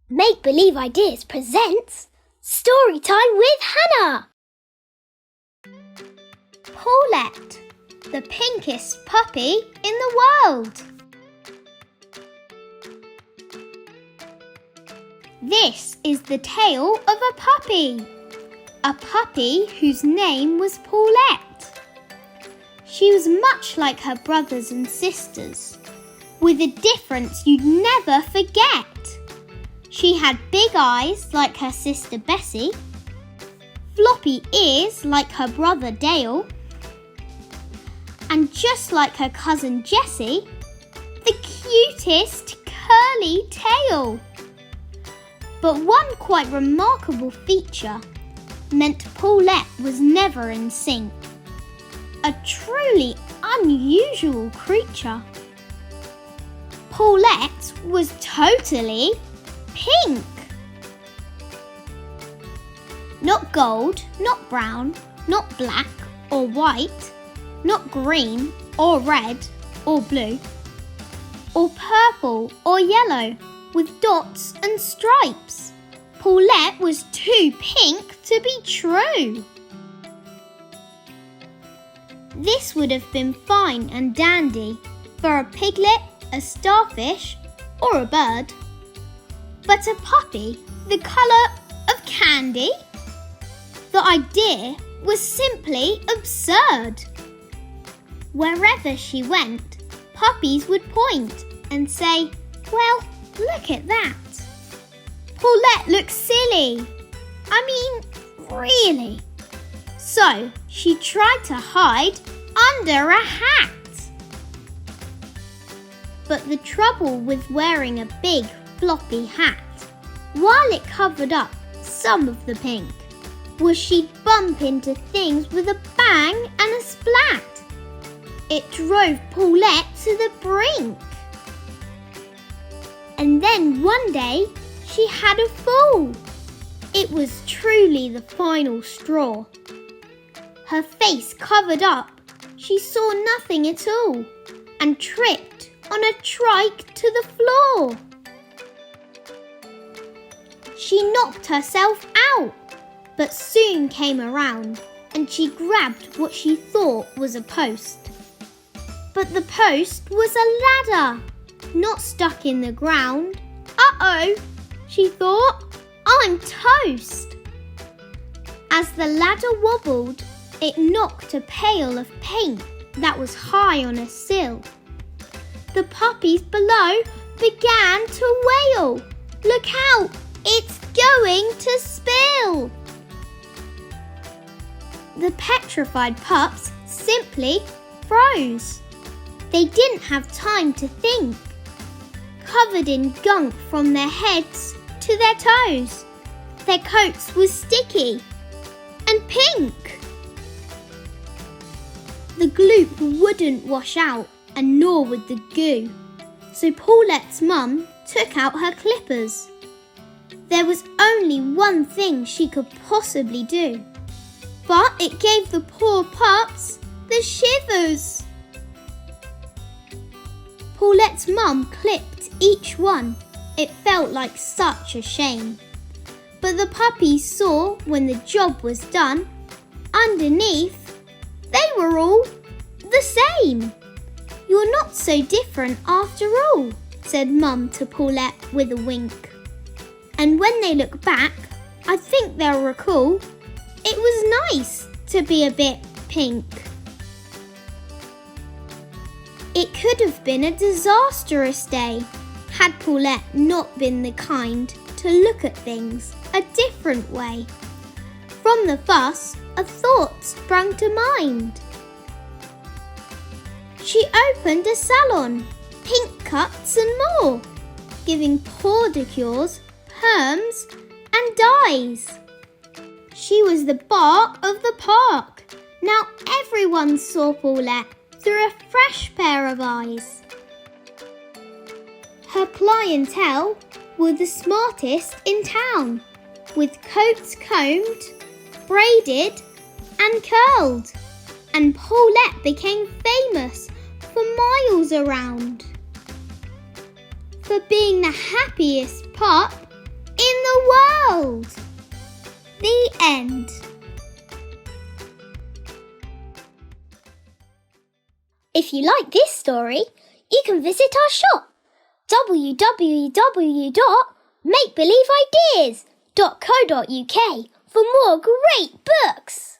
Make Believe Ideas presents Storytime with Hannah. Paulette, the pinkest puppy in the world. This is the tale of a puppy whose name was Paulette. She was much like her brothers and sisters, with a difference you'd never forget. She had big eyes like her sister Bessie, floppy ears like her brother Dale, and just like her cousin Jessie, the cutest curly tail. But one quite remarkable feature meant Paulette was never in sync. A truly unusual creature. Paulette was totally pink. Not gold, not brown, not black or white, not green or red or blue, or purple or yellow with dots and stripes. Paulette was too pink to be true. This would have been fine and dandy for a piglet, a starfish, or a bird. But a puppy the colour of candy? The idea was simply absurd. Wherever she went, puppies would point and say, "Well, look at that. Paulette looks silly. I mean, really." So she tried to hide under a hat. But the trouble with wearing a big floppy hat, while it covered up some of the pink, was she'd bump into things with a bang and a splat. It drove Paulette to the brink. And then one day she had a fall. It was truly the final straw. Her face covered up, she saw nothing at all, and tripped on a trike to the floor. She knocked herself out, but soon came around and she grabbed what she thought was a post. But the post was a ladder, not stuck in the ground. Uh-oh, she thought, I'm toast. As the ladder wobbled, it knocked a pail of paint that was high on a sill. The puppies below began to wail. Look out, it's going to spill. The petrified pups simply froze. They didn't have time to think. Covered in gunk from their heads to their toes, their coats were sticky and pink. The gloop wouldn't wash out, and nor would the goo. So Paulette's mum took out her clippers. There was only one thing she could possibly do, but it gave the poor pups the shivers. Paulette's mum clipped each one. It felt like such a shame. But the puppies saw when the job was done, underneath, they were all the same. You're not so different after all, said Mum to Paulette with a wink. And when they look back, I think they'll recall it was nice to be a bit pink. It could have been a disastrous day had Paulette not been the kind to look at things a different way. From the fuss, a thought sprung to mind. She opened a salon, pink cuts and more, giving pedicures, perms and dyes. She was the bark of the park. Now everyone saw Paulette through a fresh pair of eyes. Her clientele were the smartest in town, with coats combed, braided and curled, and Paulette became famous for miles around. For being the happiest pup world. The end. If you like this story, you can visit our shop, www.makebelieveideas.co.uk, for more great books.